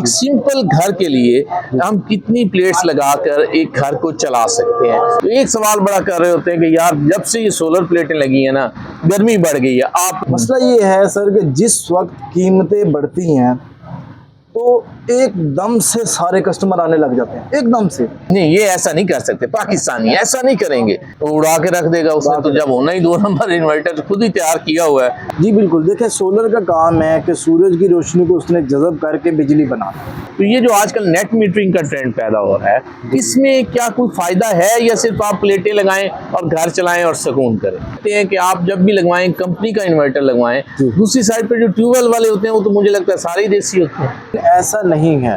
एक सिंपल घर के लिए हम कितनी प्लेट्स लगाकर एक घर को चला सकते हैं। तो एक सवाल बड़ा कर रहे होते हैं कि यार जब से ये सोलर प्लेटें लगी है ना, गर्मी बढ़ गई है। आप मसला ये है सर कि जिस वक्त कीमतें बढ़ती हैं तो एकदम से सारे कस्टमर आने लग जाते हैं, एकदम से। नहीं, ये ऐसा नहीं कर सकते, पाकिस्तानी ऐसा नहीं करेंगे, तो उड़ा के रख देगा उसने। तो जब होना ही 2 नंबर इन्वर्टर खुद ही तैयार किया हुआ है। जी बिल्कुल, देखिए सोलर का काम है कि सूरज की रोशनी को उसने जज़ब करके बिजली बना। तो ये जो आजकल नेट मीटरिंग का ट्रेंड पैदा हो रहा है, इसमें क्या कोई फायदा है या सिर्फ आप प्लेटें लगाएं और घर चलाएं और सुकून करें? कहते हैं कि आप जब भी लगवाएं कंपनी का इन्वर्टर लगवाएं। दूसरी साइड पे जो ट्यूबवेल वाले होते हैं वो तो मुझे लगता है सारे ही देसी होते हैं। ऐसा नहीं है।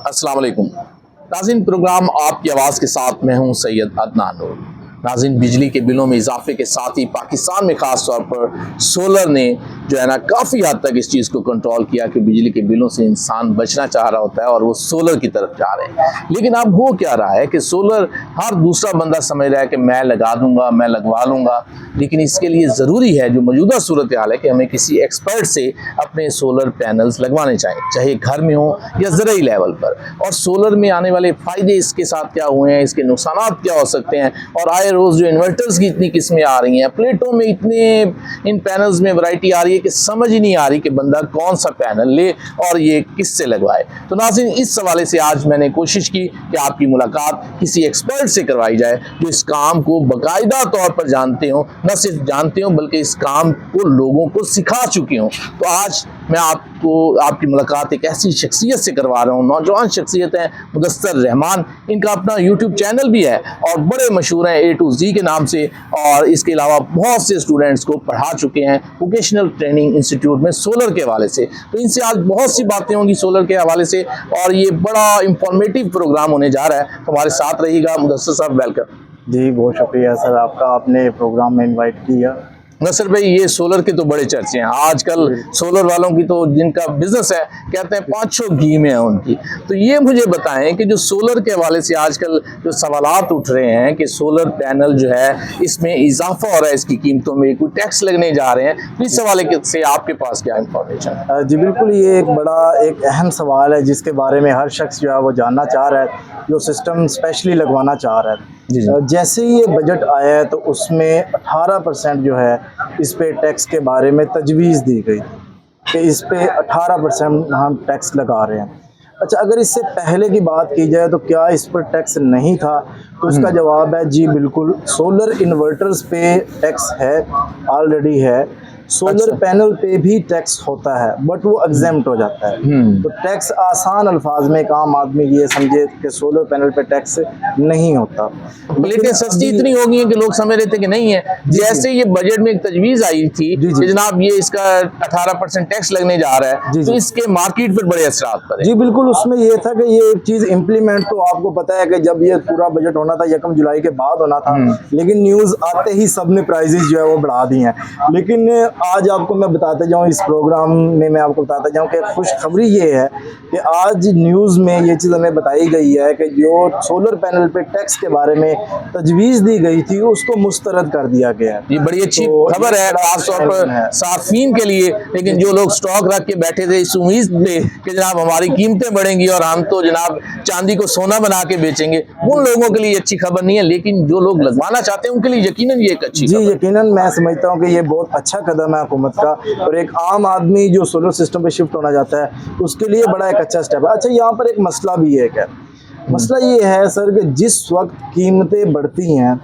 अस्सलाम वालेकुम नाज़रीन, प्रोग्राम आपकी आवाज़ के साथ मैं हूं सैयद अदनान नूर। नाज़रीन, बिजली के बिलों में इजाफे के साथ ही पाकिस्तान में ख़ास तौर पर सोलर ने जो है ना काफ़ी हद तक इस चीज़ को कंट्रोल किया कि बिजली के बिलों से इंसान बचना चाह रहा होता है और वो सोलर की तरफ जा रहे हैं। लेकिन अब हो क्या रहा है कि सोलर हर दूसरा बंदा समझ रहा है कि मैं लगा दूंगा, मैं लगवा लूँगा। लेकिन इसके लिए ज़रूरी है, जो मौजूदा सूरत हाल है, कि हमें किसी एक्सपर्ट से अपने सोलर पैनल्स लगवाने चाहिए, चाहे घर में हो या ज़रूरी लेवल पर। और सोलर में आने वाले फ़ायदे इसके साथ क्या हुए हैं, इसके नुकसान क्या हो सकते हैं, और आए रोज़ जो इन्वर्टर्स की इतनी किस्में आ रही हैं, प्लेटों में इतने इन पैनल्स में वैरायटी आ रही है कि समझ ही नहीं आ रही कि बंदा कौन सा पैनल ले और ये किससे लगवाए। तो नाज़रीन, इस हवाले से आज मैंने कोशिश की कि आपकी मुलाकात किसी एक्सपर्ट से करवाई जाए जो इस काम को बाकायदा तौर पर जानते हो, न सिर्फ जानते हो बल्कि इस काम को लोगों को सिखा चुके हों। तो आज मैं आपकी मुलाकात एक ऐसी शख्सियत से करवा रहा हूँ, नौजवान शख्सियत है मुदस्सर रहमान। इनका अपना यूट्यूब चैनल भी है और बड़े मशहूर हैं A to Z के नाम से, और इसके अलावा बहुत से स्टूडेंट्स को पढ़ा चुके हैं वोकेशनल ट्रेनिंग इंस्टीट्यूट में सोलर के हवाले से। तो इनसे आज बहुत सी बातें होंगी सोलर के हवाले से, और ये बड़ा इंफॉर्मेटिव प्रोग्राम होने जा रहा है। तो हमारे साथ रहिएगा। मुदस्सर साहब, वेलकम। जी बहुत शुक्रिया सर आपका, आपने प्रोग्राम में इनवाइट किया। नसर भाई, ये सोलर के तो बड़े चर्चे हैं आजकल। सोलर वालों की तो जिनका बिजनेस है, कहते हैं 500 स्कीमें हैं उनकी। तो ये मुझे बताएं कि जो सोलर के हवाले से आजकल जो सवालात उठ रहे हैं कि सोलर पैनल जो है इसमें इजाफा हो रहा है, इसकी कीमतों में कोई टैक्स लगने जा रहे हैं, तो इस हवाले से आपके पास क्या इंफॉर्मेशन है? जी बिल्कुल, ये एक अहम सवाल है जिसके बारे में हर शख्स जो है वो जानना चाह रहा है, जो सिस्टम स्पेशली लगवाना चाह रहा है। जैसे ही ये बजट आया है तो उसमें 18% जो है इस पे टैक्स के बारे में तजवीज़ दी गई कि इस पे 18% हम टैक्स लगा रहे हैं। अच्छा, अगर इससे पहले की बात की जाए तो क्या इस पर टैक्स नहीं था, तो उसका जवाब है जी बिल्कुल। सोलर इन्वर्टर्स पे टैक्स है, ऑलरेडी है। सोलर पैनल पे भी टैक्स होता है बट वो एग्जेम्प्ट हो जाता है। तो टैक्स आसान अल्फाज में एक आम आदमी ये समझे कि सोलर पैनल पे टैक्स नहीं होता। प्लेटें सस्ती इतनी हो गई हैं कि लोग समझ रहे थे कि नहीं है। जैसे ये बजट में एक तजवीज़ आई थी कि जनाब ये इसका 18% टैक्स लगने जा रहा है, तो इसके मार्केट पर बड़े असरात पड़े। जी बिल्कुल, उसमें ये था कि ये एक चीज़ इम्प्लीमेंट, तो आपको पता है कि जब ये पूरा बजट होना था 1 जुलाई के बाद होना था, लेकिन न्यूज़ आते ही सब ने प्राइजेस जो है वो बढ़ा दी हैं। लेकिन आज आपको मैं बताते जाऊं, इस प्रोग्राम में मैं आपको बताता जाऊं कि खुशखबरी ये है कि आज न्यूज़ में ये चीज़ हमें बताई गई है कि जो सोलर पैनल पे टैक्स के बारे में तजवीज़ दी गई थी उसको मुस्तरद कर दिया गया है। ये बड़ी अच्छी खबर है खासतौर पर सार्फिन के लिए। लेकिन जो लोग स्टॉक रख के बैठे थे इस उम्मीद पे कि जनाब हमारी कीमतें बढ़ेंगी और हम तो जनाब चांदी को सोना बना के बेचेंगे, उन लोगों के लिए अच्छी खबर नहीं है। लेकिन जो लोग लगवाना चाहते हैं उनके लिए यकीनन ये एक अच्छी खबर। यकीनन मैं समझता हूँ कि ये बहुत अच्छा कदम है हुकूमत का, और एक आम आदमी जो सोलर सिस्टम पे शिफ्ट होना चाहता है उसके लिए बड़ा एक अच्छा स्टेप है। अच्छा, यहाँ पर एक मसला भी है। क्या मसला ये है सर कि जिस वक्त कीमतें बढ़ती हैं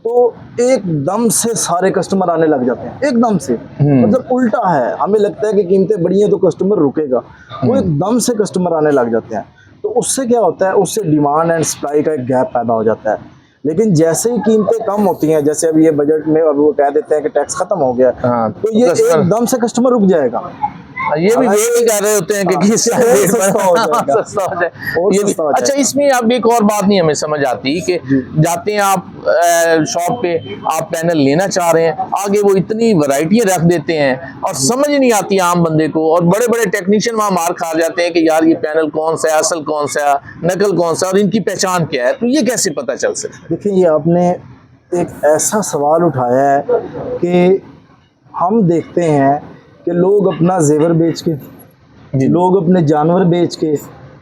तो एकदम से सारे कस्टमर आने लग जाते हैं, एकदम से। मतलब उल्टा है, हमें लगता है कि कीमतें बढ़ी हैं तो कस्टमर रुकेगा, वो एकदम से कस्टमर आने लग जाते हैं। तो उससे क्या होता है, उससे डिमांड एंड सप्लाई का एक गैप पैदा हो जाता है। लेकिन जैसे ही कीमतें कम होती हैं, जैसे अब ये बजट में अब वो कह देते हैं कि टैक्स खत्म हो गया, तो ये एकदम से कस्टमर रुक जाएगा। ये भी वेट ही कर रहे होते हैं कि सस्ता हो जाए। ये भी अच्छा, इसमें अब एक और बात नहीं हमें समझ आती कि जाते हैं आप शॉप पे, आप पैनल लेना चाह रहे हैं, आगे वो इतनी वैरायटियां रख देते हैं और समझ नहीं आती आम बंदे को, और बड़े बड़े टेक्नीशियन वहाँ मार खा जाते हैं कि यार ये पैनल कौन सा है, असल कौन सा, नकल कौन सा, और इनकी पहचान क्या है। तो ये कैसे पता चल सकता है? देखिए, ये आपने एक ऐसा सवाल उठाया है कि हम देखते हैं कि लोग अपना जेवर बेच के, लोग अपने जानवर बेच के,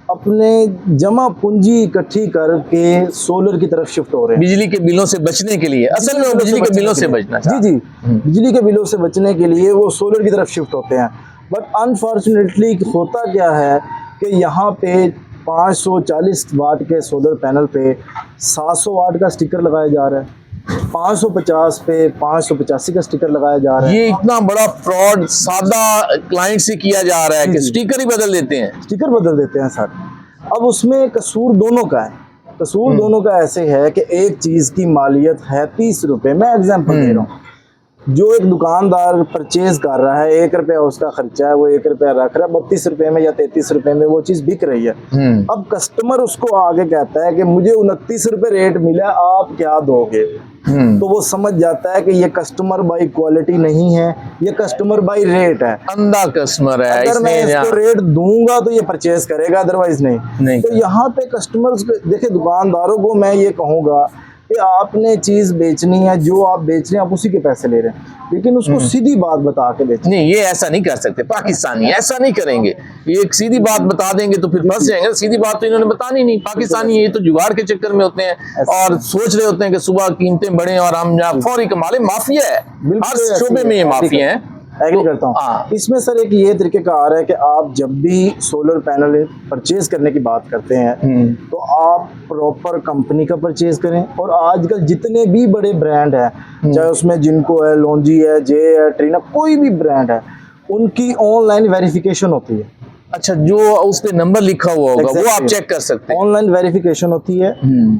अपने जमा पूंजी इकट्ठी करके सोलर की तरफ शिफ्ट हो रहे हैं, बिजली के बिलों से बचने के लिए। असल में वो बिजली के बिलों से बचना जी जी, बिजली के बिलों से बचने के लिए वो सोलर की तरफ शिफ्ट होते हैं। बट अनफॉर्चुनेटली होता क्या है कि यहाँ पे 540 वाट के सोलर पैनल पे 700 वाट का स्टिकर लगाया जा रहा है, 550 पे 585 का स्टिकर लगाया जा रहा है। ये इतना बड़ा फ्रॉड सादा क्लाइंट से किया जा रहा है कि स्टिकर ही बदल देते हैं। स्टिकर बदल देते हैं सर। अब उसमें कसूर दोनों का है, कसूर दोनों का ऐसे है कि एक चीज़ की मालियत है 30 रुपये, मैं एग्जांपल दे रहा हूँ। जो एक दुकानदार परचेज कर रहा है, 1 रुपया उसका खर्चा है, वो 1 रुपया रख रहा है, 32 रुपये में या 33 रुपये में वो चीज़ बिक रही है। अब कस्टमर उसको आगे कहता है कि मुझे 29 रुपये रेट मिला, आप क्या दोगे? तो वो समझ जाता है कि ये कस्टमर बाई क्वालिटी नहीं है, ये कस्टमर बाई रेट है, अंधा कस्टमर है। अगर मैं इसको रेट दूंगा तो ये परचेज करेगा, अदरवाइज नहीं। तो यहाँ पे कस्टमर्स, देखिए दुकानदारों को मैं ये कहूँगा कि आपने चीज़ बेचनी है, जो आप बेच रहे हैं आप उसी के पैसे ले रहे हैं, लेकिन उसको सीधी बात बता के बेचें। नहीं, ये ऐसा नहीं कर सकते, पाकिस्तानी ऐसा नहीं करेंगे। ये एक सीधी बात बता देंगे तो फिर फंस जाएंगे। सीधी बात तो इन्होंने बतानी नहीं। पाकिस्तानी ये तो जुगाड़ के चक्कर में होते हैं और सोच रहे होते हैं कि सुबह कीमतें बढ़े और हम फौरी कमा लें। माफिया है, हर शोबे में ये माफिया है। एग्री करता हूँ। इसमें सर एक ये तरीक़ेकार है कि आप जब भी सोलर पैनल परचेज करने की बात करते हैं तो आप प्रॉपर कंपनी का परचेज करें। और आजकल जितने भी बड़े ब्रांड हैं, चाहे उसमें जिनको है, लॉन्जी है, जे है, ट्रीना, कोई भी ब्रांड है, उनकी ऑनलाइन वेरिफिकेशन होती है। अच्छा, जो उस पे नंबर लिखा हुआ होगा वो आप चेक कर सकते हैं। ऑनलाइन वेरिफिकेशन होती है।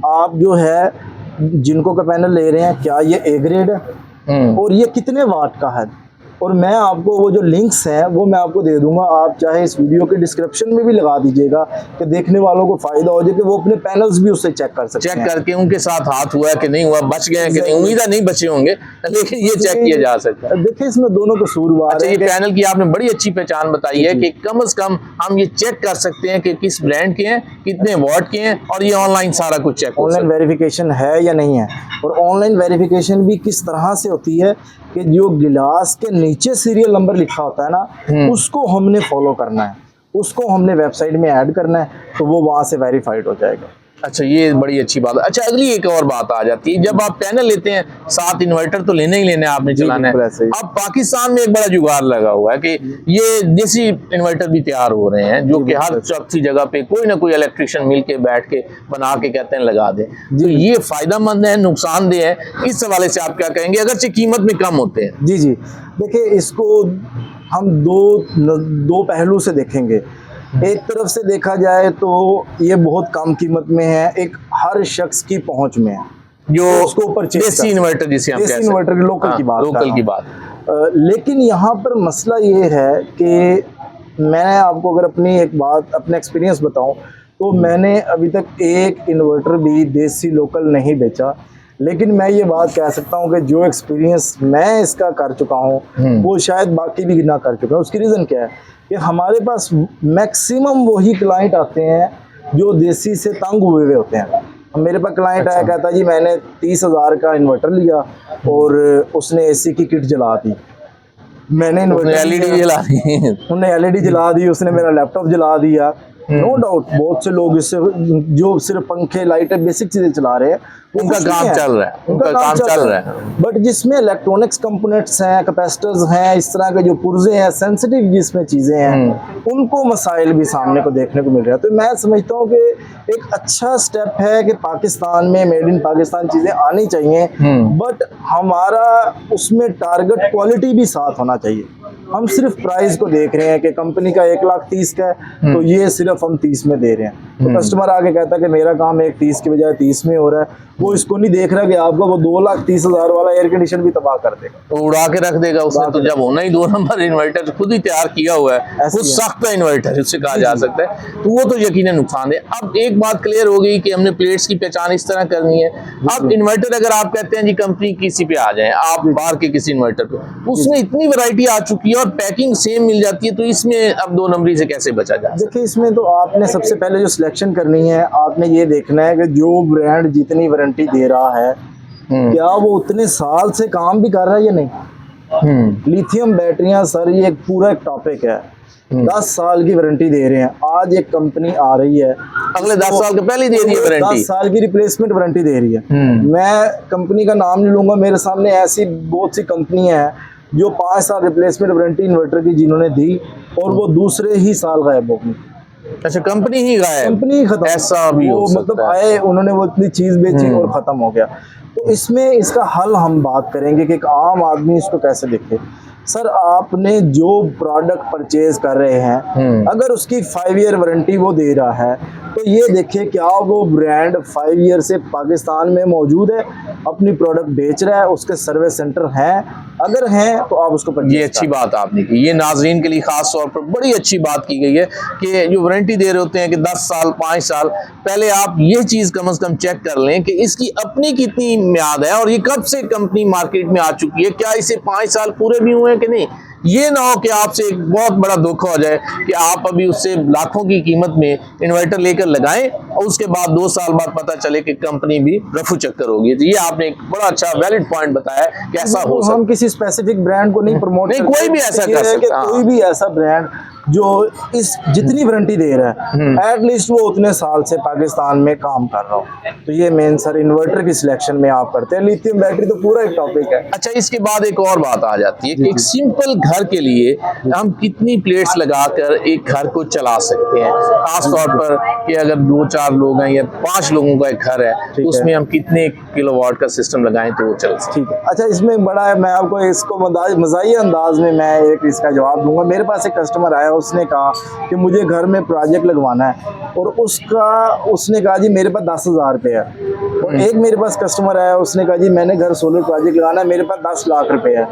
आप जो है जिनको का पैनल ले रहे हैं, क्या ये ए ग्रेड है और ये कितने वाट का है। और मैं आपको वो जो लिंक्स हैं वो मैं आपको दे दूंगा, आप चाहे इस वीडियो के डिस्क्रिप्शन में भी लगा दीजिएगा कि देखने वालों को फायदा हो जाए कि वो अपने पैनल्स भी उससे चेक कर सकते हैं। चेक करके उनके साथ हाथ हुआ कि नहीं हुआ, बच गए कि नहीं। उम्मीद नहीं बचे होंगे, लेकिन ये चेक किया जा सकता है। देखिए इसमें दोनों कसूरवार। अच्छा, ये पैनल की आपने बड़ी अच्छी पहचान बताई है कि कम से कम हम ये चेक कर सकते हैं कि किस ब्रांड के हैं, कितने वॉट के हैं, और ये ऑनलाइन सारा कुछ चेक, ऑनलाइन वेरिफिकेशन है या नहीं है। और ऑनलाइन वेरिफिकेशन भी किस तरह से होती है कि जो गिलास के नीचे सीरियल नंबर लिखा होता है ना, उसको हमने फॉलो करना है, उसको हमने वेबसाइट में ऐड करना है, तो वो वहाँ से वेरीफाइड हो जाएगा। अच्छा, ये बड़ी अच्छी बात है। अच्छा, अगली एक और बात आ जाती है, जब आप पैनल लेते हैं, साथ इन्वर्टर तो लेने ही लेने आपने चलाना है। अब पाकिस्तान में एक बड़ा जुगाड़ लगा हुआ है कि ये देसी इन्वर्टर भी तैयार हो रहे हैं, जो कि हर चौथी जगह पे कोई ना कोई इलेक्ट्रिशियन मिल के बैठ के बना के कहते हैं लगा दें। तो ये फायदेमंद है, नुकसानदेह है, इस हवाले से आप क्या कहेंगे, अगरचे कीमत में कम होते हैं? जी जी, देखिए इसको हम दो पहलू से देखेंगे। एक तरफ से देखा जाए तो ये बहुत कम कीमत में है, एक हर शख्स की पहुंच में है जो उसको परचेज देसी इन्वर्टर, जिसे हम कहते हैं, इन्वर्टर की लोकल की बात, लोकल की बात। लेकिन यहाँ पर मसला ये है कि मैं आपको अगर अपनी एक बात, अपने एक्सपीरियंस बताऊं तो मैंने अभी तक एक इन्वर्टर भी देसी लोकल नहीं बेचा। लेकिन मैं ये बात कह सकता हूँ कि जो एक्सपीरियंस मैं इसका कर चुका हूँ वो शायद बाकी भी ना कर चुके हैं। उसकी रीज़न क्या है कि हमारे पास मैक्सिमम वही क्लाइंट आते हैं जो देसी से तंग हुए होते हैं। मेरे पास क्लाइंट आया, कहता जी मैंने 30,000 का इन्वर्टर लिया और उसने एसी की किट जला दी, मैंने इन्वर्टर एलईडी जला दी, उन्हें एलईडी जला दी, उसने मेरा लैपटॉप जला दिया। नो डाउट बहुत से लोग इससे जो सिर्फ पंखे लाइटें बेसिक चीजें चला रहे हैं उनका काम चल रहा है, उनका काम चल रहा है। बट जिसमें इलेक्ट्रॉनिक्स कंपोनेंट्स हैं, कैपेसिटर्स हैं, इस तरह के जो पुर्जे हैं, सेंसिटिव जिसमें चीजें हैं, उनको मसाइल भी सामने को देखने को मिल रहा है। तो मैं समझता हूँ कि एक अच्छा स्टेप है कि पाकिस्तान में मेड इन पाकिस्तान चीजें आनी चाहिए, बट हमारा उसमें टारगेट क्वालिटी भी साथ होना चाहिए। हम सिर्फ प्राइस को देख रहे हैं कि कंपनी का 1,30,000 का है तो ये सिर्फ हम 30 में दे रहे हैं, तो कस्टमर आगे कहता है कि मेरा काम 1,30,000 की बजाय 30 में हो रहा है। वो इसको नहीं देख रहा कि आपका वो 2,30,000 वाला एयर कंडीशन भी तबाह कर देगा, तो उड़ा के रख देगा उसने। तो जब होना ही 2 नंबर इन्वर्टर खुद ही तैयार किया हुआ है, वो सख्त इन्वर्टर उससे कहा जा सकता है, तो वो तो यकीनन नुकसान है। अब एक बात क्लियर हो गई कि हमने प्लेट्स की पहचान इस तरह करनी है। अब इन्वर्टर अगर आप कहते हैं जी कंपनी किसी पे आ जाए, आप बाहर के किसी इन्वर्टर पे, उसमें इतनी वैरायटी आ चुकी है और पैकिंग सेम मिल जाती है, तो इसमें अब 2 नंबरी से कैसे बचा जाए? देखिए इसमें तो आपने सबसे पहले जो सिलेक्शन करनी है, आपने ये देखना है कि जो ब्रांड जितनी वारंटी दे रहा है क्या वो उतने साल से काम भी कर रहा है या नहीं। लिथियम बैटरियां सर ये एक पूरा एक टॉपिक है। 10 साल की वारंटी दे रहे हैं। आज एक कंपनी आ रही है अगले 10 साल के पहले ही दे रही है वारंटी, 10 साल की रिप्लेसमेंट वारंटी दे रही है। मैं कंपनी का नाम नहीं लूंगा, मेरे सामने ऐसी बहुत सी कंपनियां हैं जो 5 साल रिप्लेसमेंट वारंटी इन्वर्टर की जिन्होंने दी और वो दूसरे ही साल गायब हो गई। अच्छा, कंपनी ही गायब, कंपनी खत्म, ऐसा भी हो सकता मतलब है। आए उन्होंने वो इतनी चीज बेची और खत्म हो गया। तो इसमें इसका हल हम बात करेंगे कि एक आम आदमी इसको कैसे देखे। सर आपने जो प्रोडक्ट परचेज कर रहे हैं, अगर उसकी 5 ईयर वारंटी वो दे रहा है तो ये देखिए क्या वो ब्रांड 5 ईयर से पाकिस्तान में मौजूद है, अपनी प्रोडक्ट बेच रहा है, उसके सर्विस सेंटर हैं, अगर हैं तो आप उसको ये अच्छी बात आपने की, ये नाजरीन के लिए खास तौर पर बड़ी अच्छी बात की गई है कि जो वारंटी दे रहे होते हैं कि 10 साल 5 साल पहले आप ये चीज कम से कम चेक कर लें कि इसकी अपनी कितनी म्याद है और ये कब से कंपनी मार्केट में आ चुकी है, क्या इसे 5 साल पूरे भी हुए हैं कि नहीं। ये ना हो कि आपसे एक बहुत बड़ा धोखा हो जाए कि आप अभी उससे लाखों की कीमत में इन्वर्टर लेकर लगाएं और उसके बाद 2 साल बाद पता चले कि कंपनी भी रफू चक्कर होगी। तो ये आपने एक बड़ा अच्छा वैलिड पॉइंट बताया कि ऐसा हो सकता है। हम किसी स्पेसिफिक ब्रांड को नहीं प्रमोट नहीं, कोई भी ऐसा कर सकता है, कोई भी ऐसा ब्रांड जो इस जितनी वारंटी दे रहा है एटलीस्ट वो उतने साल से पाकिस्तान में काम कर रहा हो। तो ये मेन सर इन्वर्टर की सिलेक्शन में आप करते हैं। लिथियम बैटरी तो पूरा एक टॉपिक है। अच्छा, इसके बाद एक और बात आ जाती है कि एक सिंपल घर के लिए हम कितनी प्लेट्स लगाकर एक घर को चला सकते हैं, खास तौर पर कि अगर 2-4 लोग हैं या 5 लोगों का एक घर है तो उसमें हम कितने किलोवाट का सिस्टम लगाएं तो वो चल सके। ठीक है। अच्छा, इसमें बड़ा है, मैं आपको इसको मज़ाही अंदाज में मैं एक इसका जवाब दूंगा। मेरे पास एक कस्टमर आया, उसने कहा कि मुझे घर में प्रोजेक्ट लगवाना है और उसने कहा जी मेरे पास 10,000 रुपये है। और एक मेरे पास कस्टमर आया, उसने कहा जी मैंने घर सोलर प्रोजेक्ट लगाना है, मेरे पास 10 लाख रुपए है।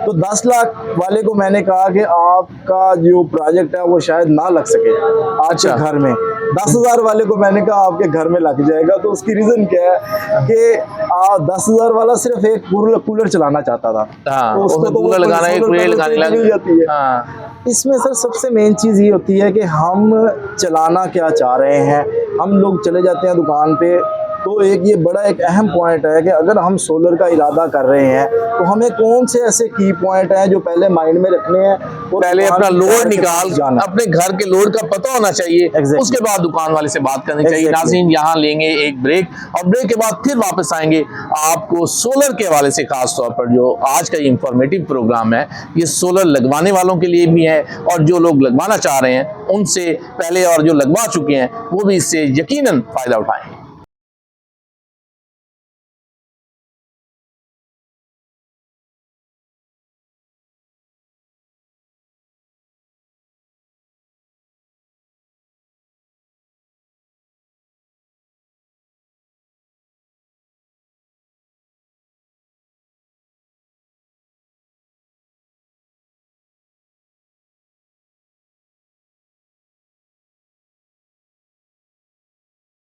तो 10 लाख वाले को मैंने कहा कि आपका जो प्रोजेक्ट है वो शायद ना लग सके आपके घर में। 10,000 वाले को मैंने कहा आपके घर में लग जाएगा। तो उसकी रीजन क्या है कि 10,000 वाला सिर्फ एक कूलर चलाना चाहता था। तो उसको तो कूलर लगाना है, मिल जाती है। इसमें सर सबसे मेन चीज़ ये होती है कि हम चलाना क्या चाह रहे हैं। हम लोग चले जाते हैं दुकान पे, तो ये बड़ा एक अहम पॉइंट है कि अगर हम सोलर का इरादा कर रहे हैं तो हमें कौन से ऐसे की पॉइंट हैं जो पहले माइंड में रखने हैं। पहले अपना लोड निकाल, अपने घर के लोड का पता होना चाहिए, उसके बाद दुकान वाले से बात करनी चाहिए। नाज़रीन, यहाँ लेंगे एक ब्रेक और ब्रेक के बाद फिर वापस आएंगे आपको सोलर के हवाले से। खास तौर पर जो आज का इंफॉर्मेटिव प्रोग्राम है ये सोलर लगवाने वालों के लिए भी है और जो लोग लगवाना चाह रहे हैं उनसे पहले और जो लगवा चुके हैं वो भी इससे यकीनन फायदा उठाएंगे।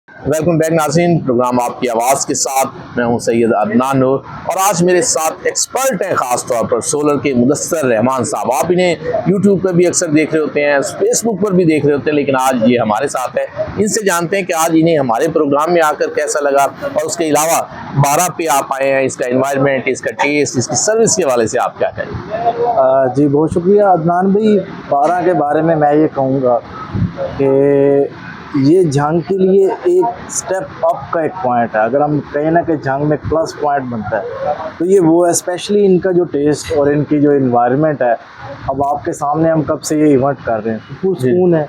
वेलकम बैक नाज़रीन, प्रोग्राम आपकी आवाज़ के साथ मैं हूं सैयद अदनान नूर और आज मेरे साथ एक्सपर्ट हैं खास तौर पर सोलर के मुदस्सर रहमान साहब। आप इन्हें यूट्यूब पर भी अक्सर देख रहे होते हैं, फेसबुक पर भी देख रहे होते हैं, लेकिन आज ये हमारे साथ है। इनसे जानते हैं कि आज इन्हें हमारे प्रोग्राम में आकर कैसा लगा और उसके अलावा 12 पे आप आए हैं, इसका एनवायरनमेंट, इसका टेस्ट, इसकी सर्विस के हवाले से आप क्या कहेंगे। जी बहुत शुक्रिया अदनान भाई। 12 के बारे में मैं ये कहूँगा कि ये जंग के लिए एक स्टेप अप का एक पॉइंट है। अगर हम कहीं ना कहीं जंग में प्लस पॉइंट बनता है तो ये वो है, स्पेशली इनका जो टेस्ट और इनकी जो इन्वायरमेंट है। अब आपके सामने हम कब से ये इवेंट कर रहे हैं, तो सुकून है,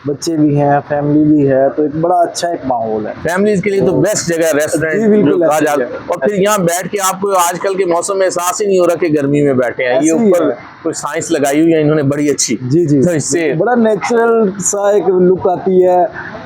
बच्चे भी हैं, फैमिली भी है, तो एक बड़ा अच्छा एक माहौल है। फैमिलीज के लिए तो बेस्ट जगह रेस्टोरेंट जो कहा जाता है। और फिर यहाँ बैठ के आपको आजकल के मौसम में एहसास ही नहीं हो रहा कि गर्मी में बैठे हैं। ये ऊपर कोई साइंस लगाई हुई है इन्होंने बड़ी अच्छी। जी तो इससे बड़ा नेचुरल सा एक लुक आती है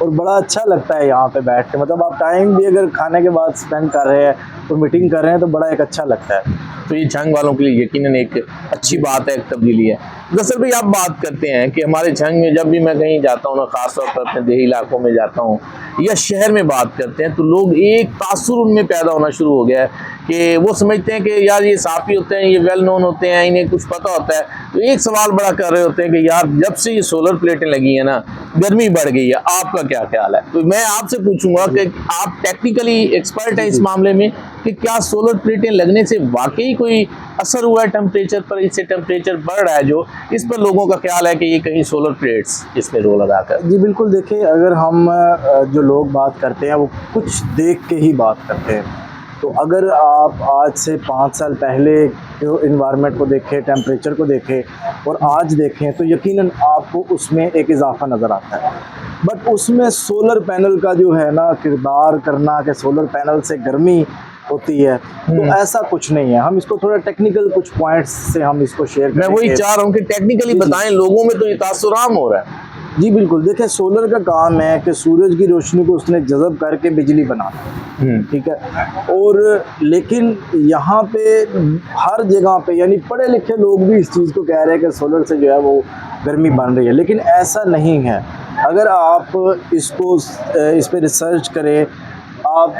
और बड़ा अच्छा लगता है यहाँ पे बैठ के। मतलब आप टाइम भी अगर खाने के बाद स्पेंड कर रहे हैं तो मीटिंग कर रहे हैं तो बड़ा एक अच्छा लगता है। तो ये झंग वालों के लिए यकीनन एक अच्छी बात है, एक तब्दीली है। दरअसल भाई आप बात करते हैं कि हमारे झंग में जब भी मैं कहीं जाता हूँ ना, खासतौर पर अपने देही इलाकों में जाता हूँ या शहर में बात करते हैं, तो लोग एक तासुर उनमें पैदा होना शुरू हो गया है कि वो समझते हैं कि यार ये साफी होते हैं, ये वेल नोन होते हैं, इन्हें कुछ पता होता है। तो एक सवाल बड़ा कर रहे होते हैं कि यार जब से ये सोलर प्लेटें लगी है ना, गर्मी बढ़ गई है, आपका क्या ख्याल है। तो मैं आपसे पूछूंगा कि आप टेक्निकली एक्सपर्ट हैं इस मामले में, कि क्या सोलर प्लेटें लगने से वाकई कोई असर हुआ है टेम्परेचर पर, इससे टेम्परेचर बढ़ रहा है जो, इस पर लोगों का ख्याल है कि ये कहीं सोलर प्लेट्स इसमें रोल अदा कर। जी बिल्कुल, देखिए अगर हम जो लोग बात करते हैं वो कुछ देख के ही बात करते हैं। तो अगर आप आज से 5 साल पहले जो इन्वायरमेंट को देखें, टेम्परेचर को देखें और आज देखें तो यकीनन आपको उसमें एक इजाफा नज़र आता है। बट उसमें सोलर पैनल का जो है ना किरदार करना कि सोलर पैनल से गर्मी होती है, तो ऐसा कुछ नहीं है। हम इसको थोड़ा टेक्निकल कुछ पॉइंट्स से हम इसको शेयर मैं वही चाह रहा हूँ कि टेक्निकली बताएं, लोगों में तो ये तासुराम हो रहा है। जी बिल्कुल, देखिए सोलर का काम है कि सूरज की रोशनी को उसने जज़ब करके बिजली बनाना, ठीक है। और लेकिन यहाँ पे हर जगह पे यानी पढ़े लिखे लोग भी इस चीज़ को कह रहे हैं कि सोलर से जो है वो गर्मी बन रही है, लेकिन ऐसा नहीं है। अगर आप इसको इस पे रिसर्च करें, आप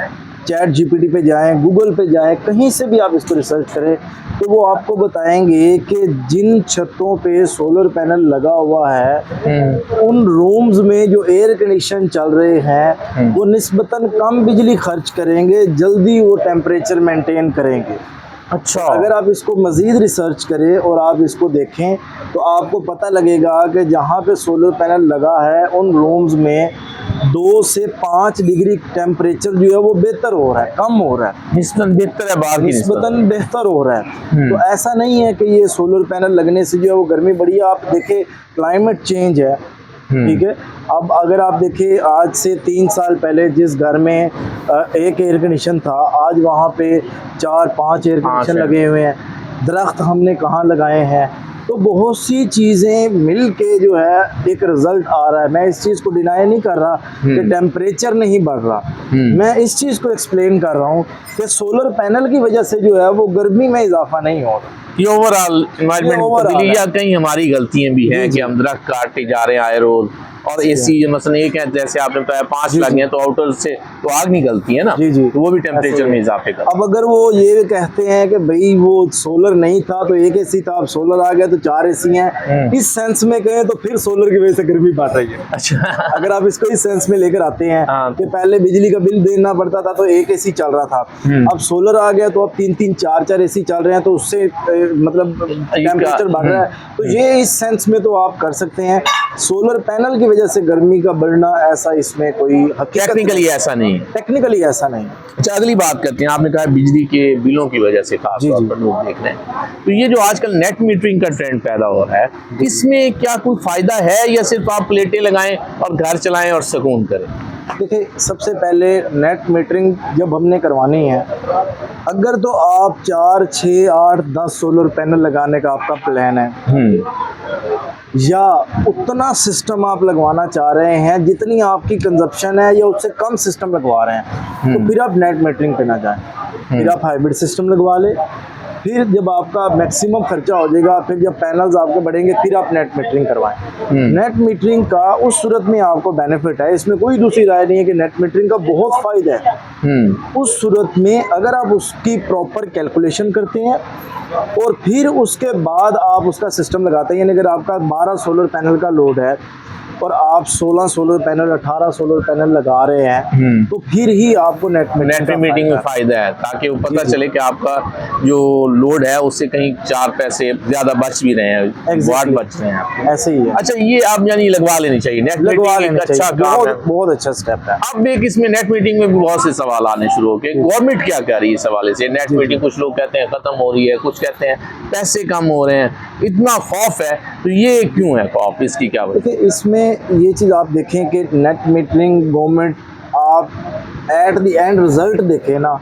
चैट जीपीटी पे जाएं, गूगल पे जाएं, कहीं से भी आप इसको रिसर्च करें तो वो आपको बताएंगे कि जिन छतों पे सोलर पैनल लगा हुआ है उन रूम्स में जो एयर कंडीशन चल रहे हैं वो निस्बतन कम बिजली खर्च करेंगे, जल्दी वो टेम्परेचर मेंटेन करेंगे। अच्छा, अगर आप इसको मज़ीद रिसर्च करें और आप इसको देखें तो आपको पता लगेगा कि जहाँ पे सोलर पैनल लगा है उन रूम्स में 2 से 5 डिग्री टेम्परेचर जो है वो बेहतर हो रहा है, कम हो रहा है, निस्बतन बेहतर है, बाहर की निस्बतन बेहतर हो रहा है। तो ऐसा नहीं है कि ये सोलर पैनल लगने से जो है वो गर्मी बढ़ी है। आप देखें क्लाइमेट चेंज है, ठीक है। अब अगर आप देखिए आज से 3 साल पहले जिस घर में एक एयर कंडीशन था, आज वहाँ पे 4-5 एयर कंडीशन लगे हुए हैं। दरख्त हमने कहाँ लगाए हैं, तो बहुत सी चीज़ें मिल के जो है एक रिज़ल्ट आ रहा है। मैं इस चीज़ को डिनाई नहीं कर रहा कि टेम्परेचर नहीं बढ़ रहा, मैं इस चीज़ को एक्सप्लेन कर रहा हूँ कि सोलर पैनल की वजह से जो है वो गर्मी में इजाफा नहीं हो रहा। ये ओवरऑल एनवायरनमेंट या कहीं हमारी गलतियां भी हैं कि हम दरख्त काटते जा रहे हैं आए रोज, और एसी मसलन एक है जैसे आपने बताया 5 लगे हैं तो आउटर से तो आग निकलती है ना, तो वो भी टेम्परेचर में इजाफे कर। अब अगर वो ये कहते हैं कि भाई वो सोलर नहीं था तो एक एसी था, अब सोलर आ गया तो 4 एसी हैं, इस सेंस में कहें तो फिर सोलर की वजह से गर्मी बढ़ रही है। अच्छा, अगर आप इसको इस सेंस में लेकर आते हैं कि पहले बिजली का बिल देना पड़ता था तो एक एसी चल रहा था, अब सोलर आ गया तो अब 3-3 4-4 एसी चल रहे हैं, तो उससे मतलब टेम्परेचर बढ़ रहा है। तो ये इस सेंस में तो आप कर सकते हैं, सोलर पैनल की वजह से गर्मी का बढ़ना ऐसा इसमें कोई टेक्निकली ऐसा नहीं है, टेक्निकली ऐसा नहीं। अच्छा, अगली बात करते हैं। आपने कहा बिजली के बिलों की वजह से खास तौर पर लोग देख रहे हैं, तो ये जो आजकल नेट मीटरिंग का ट्रेंड पैदा हो रहा है, इसमें क्या कोई फायदा है या सिर्फ आप प्लेटें लगाएं और घर चलाएं और सुकून करें? देखिए सबसे पहले नेट मीटरिंग जब हमने करवानी है, अगर तो आप 4, 6, 8, 10 सोलर पैनल लगाने का आपका प्लान है या उतना सिस्टम आप लगवाना चाह रहे हैं जितनी आपकी कंजप्शन है या उससे कम सिस्टम लगवा रहे हैं, तो फिर आप नेट मीटरिंग पे ना जाएं, फिर आप हाइब्रिड सिस्टम लगवा लें। फिर जब आपका मैक्सिमम खर्चा हो जाएगा, फिर जब पैनल्स आपके बढ़ेंगे, फिर आप नेट मीटरिंग करवाएं। नेट मीटरिंग का उस सूरत में आपको बेनिफिट है, इसमें कोई दूसरी राय नहीं है कि नेट मीटरिंग का बहुत फ़ायदा है। उस सूरत में अगर आप उसकी प्रॉपर कैलकुलेशन करते हैं और फिर उसके बाद आप उसका सिस्टम लगाते हैं, यानी अगर आपका 12 सोलर पैनल का लोड है और आप 16 सोलर पैनल 18 सोलर पैनल लगा रहे हैं, तो फिर ही आपको नेट मीटिंग में फायदा है, ताकि वो पता चले कि आपका जो लोड है उससे कहीं 4 पैसे ज्यादा बच भी रहे हैं, वाट बच रहे हैं, ऐसे ही है। अच्छा, ये आप यानी लगवा लेनी चाहिए, नेट मीटिंग अच्छा काम है, बहुत अच्छा स्टेप है। अब एक इसमें नेट मीटिंग में भी बहुत से सवाल आने शुरू हो गए, गवर्नमेंट क्या कह रही है इस हवाले से? नेट मीटिंग कुछ लोग कहते हैं खत्म हो रही है, कुछ कहते हैं पैसे कम हो रहे हैं, इतना खौफ है, तो ये क्यों है खौफ, इसकी क्या वजह? देखिए इसमें ये चीज़ आप देखें कि नेट मीटरिंग गवर्नमेंट आप एट द एंड रिजल्ट देखें ना,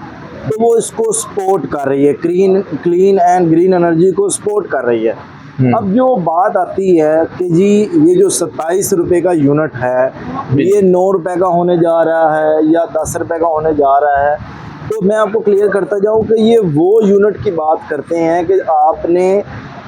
तो वो इसको सपोर्ट कर रही है, क्लीन एंड ग्रीन एनर्जी को सपोर्ट कर रही है। अब जो बात आती है कि जी ये जो 27 रुपये का यूनिट है ये 9 रुपये का होने जा रहा है या 10 रुपये का होने जा रहा है, तो मैं आपको क्लियर करता जाऊँ कि ये वो यूनिट की बात करते हैं कि आपने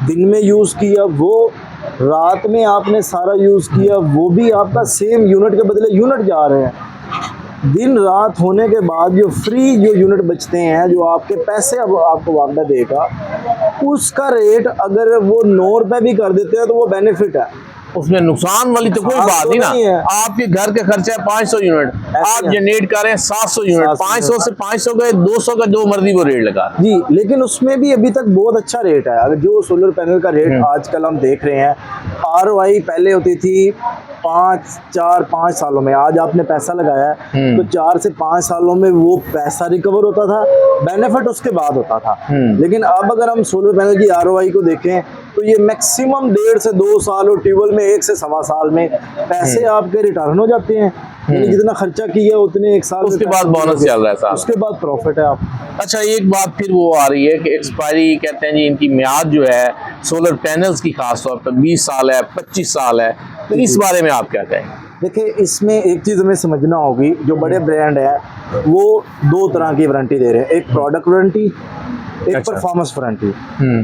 दिन में यूज़ किया, वो रात में आपने सारा यूज़ किया, वो भी आपका सेम यूनिट के बदले यूनिट जा रहे हैं। दिन रात होने के बाद जो फ्री जो यूनिट बचते हैं, जो आपके पैसे अब आपको वापस देगा, उसका रेट अगर वो 9 रुपये भी कर देते हैं तो वो बेनिफिट है। उसमें नुकसान वाली तो कोई बात नहीं ना। आपके घर का खर्चा है 500 यूनिट, आप जनरेट कर रहे हैं 700 यूनिट, 500 से 500 गए 200 का जो मर्जी वो रेट लगा जी। लेकिन उसमें भी अभी तक बहुत अच्छा रेट है। अगर जो सोलर पैनल का रेट आजकल हम देख रहे हैं, ROI पहले होती थी 5 सालों में, आज आपने पैसा लगाया है तो 4 से 5 सालों में वो पैसा रिकवर होता था, बेनिफिट उसके बाद होता था। लेकिन अब अगर हम सोलर पैनल की ROI को देखें तो ये मैक्सिमम 1.5 से 2 साल और ट्यूबवेल में 1 से सवा साल में पैसे आपके रिटर्न हो जाते हैं। यानी जितना खर्चा किया उतने 1 साल उसके बाद बोनस चल रहा है साहब, उसके बाद प्रॉफिट है आप। अच्छा, एक बात फिर वो आ रही है कि एक्सपायरी कहते हैं जी इनकी मियाद जो है सोलर पैनल्स की खास तौर पर 20 साल है, 25 साल है, तो इस बारे में आप क्या कहेंगे? देखिए, इसमें एक चीज़ हमें समझना होगी, जो बड़े ब्रांड है वो 2 तरह की वारंटी दे रहे हैं, एक प्रोडक्ट वारंटी, एक परफॉर्मेंस वारंटी।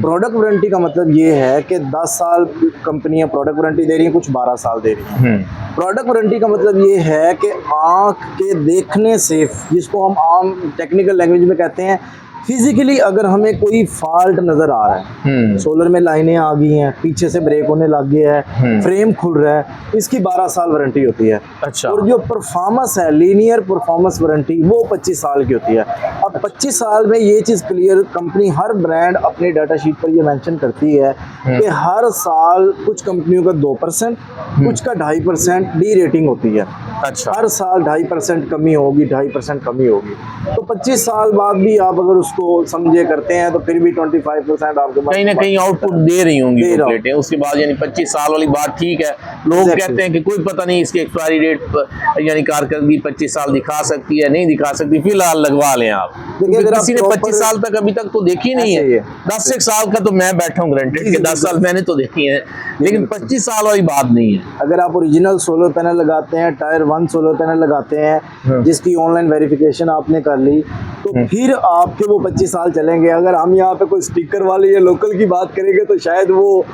प्रोडक्ट वारंटी का मतलब ये है कि 10 साल कंपनियां प्रोडक्ट वारंटी दे रही हैं, कुछ 12 साल दे रही हैं। प्रोडक्ट वारंटी का मतलब ये है कि आँख के देखने से, जिसको हम आम टेक्निकल लैंग्वेज में कहते हैं, फिजिकली अगर हमें कोई फॉल्ट नजर आ रहा है, सोलर में लाइनें आ गई हैं, पीछे से ब्रेक होने लग गया है, फ्रेम खुल रहा है, इसकी 12 साल वारंटी होती है। अच्छा। और जो परफॉर्मेंस है, लीनियर परफॉर्मेंस वारंटी, वो 25 साल की होती है। अब 25 साल में ये चीज़ क्लियर, कंपनी हर ब्रांड अपनी डाटा शीट पर ये मेंशन करती है कि हर साल कुछ कंपनियों का 2%, कुछ का 2.5% डी रेटिंग होती है। अच्छा। हर साल 2.5% कमी होगी, 2.5% कमी होगी। तो 25 साल बाद भी आप अगर उसको समझे करते हैं तो फिर भी 25% आपके पास कहीं ना कहीं आउटपुट दे रही होंगी प्लेटें। उसके बाद यानी 25 साल वाली बात ठीक है, लोग कहते हैं कि कोई पता नहीं इसकी एक्सपायरी डेट यानी कारकर्दगी 25 साल दिखा सकती है, नहीं दिखा सकती, फिलहाल लगवा लें आप। किसी ने 25 साल तक अभी तक तो देखी नहीं है। 10 साल का तो मैं बैठा हूँ ग्रांटेड कि 10 साल मैंने तो देखी है, लेकिन 25 साल वाली बात नहीं है। अगर आप ओरिजिनल सोलर पैनल लगाते हैं, टायर 1 सोलर पैनल लगाते हैं, जिसकी ऑनलाइन वेरिफिकेशन आपने कर ली, तो फिर आपके वो 25 साल चलेंगे। अगर हम यहाँ पे कोई स्टिकर वाले या लोकल की बात करेंगे तो शायद वो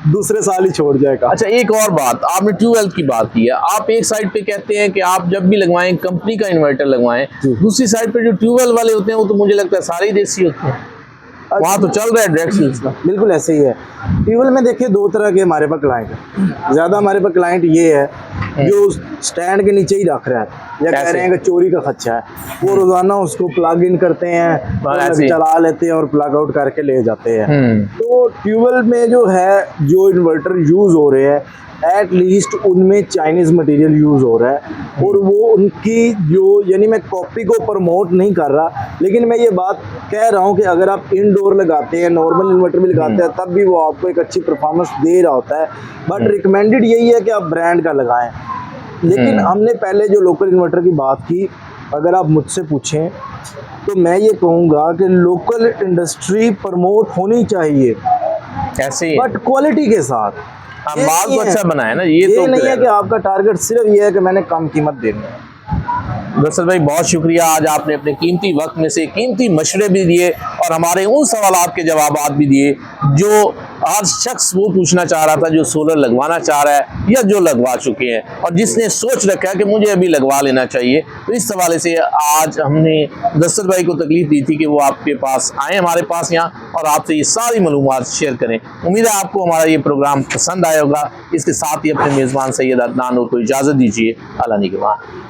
दूसरे साल ही छोड़ जाएगा। अच्छा, एक और बात, आपने ट्यूबवेल की बात की है, आप एक साइड पे कहते हैं कि आप जब भी लगवाएं कंपनी का इन्वर्टर लगवाएं, दूसरी साइड पे जो ट्यूबवेल वाले होते हैं वो तो मुझे लगता है सारे ही देसी होते हैं, वहाँ तो चल रहा है डायरेक्ट। बिल्कुल ऐसे ही है। ट्यूबवेल में देखिए 2 तरह के हमारे पास क्लाइंट है। ज़्यादा हमारे पास क्लाइंट ये है जो स्टैंड के नीचे ही रख रहा है या कह रहे हैं कि चोरी का खर्चा है, वो रोजाना उसको प्लग इन करते हैं, चला लेते हैं और प्लग आउट करके ले जाते हैं। तो ट्यूबवेल में जो है, जो इन्वर्टर यूज हो रहे हैं, एट लीस्ट उनमें चाइनीज मटेरियल यूज हो रहा है। और वो उनकी जो, यानी मैं कॉपी को प्रमोट नहीं कर रहा, लेकिन मैं ये बात कह रहा हूँ कि अगर आप इंडोर लगाते हैं, नॉर्मल इन्वर्टर भी लगाते हैं, तब भी वो आपको एक अच्छी परफॉर्मेंस दे रहा होता है। बट रिकमेंडेड यही है कि आप ब्रांड का लगाएं। लेकिन हमने पहले जो लोकल इन्वर्टर की बात की, अगर आप मुझसे पूछें तो मैं ये कहूँगा कि लोकल इंडस्ट्री प्रमोट होनी चाहिए, कैसे, बट क्वालिटी के साथ। माल तो अच्छा बना है ना, ये तो नहीं है कि आपका टारगेट सिर्फ ये है कि मैंने कम कीमत देनी है। दरअसल भाई बहुत शुक्रिया, आज आपने अपने कीमती वक्त में से कीमती मशवरे भी दिए और हमारे उन सवालात के जवाब भी दिए जो हर शख्स वो पूछना चाह रहा था जो सोलर लगवाना चाह रहा है या जो लगवा चुके हैं और जिसने सोच रखा है कि मुझे अभी लगवा लेना चाहिए। तो इस हवाले से आज हमने दस्तर भाई को तकलीफ दी थी कि वो आपके पास आए, हमारे पास यहाँ, और आपसे ये सारी मालूमात शेयर करें। उम्मीद है आपको हमारा ये प्रोग्राम पसंद आया होगा। इसके साथ ही अपने मेज़बान सैयद अदनान नूर को इजाज़त दीजिए। अल्लाह निगहबान।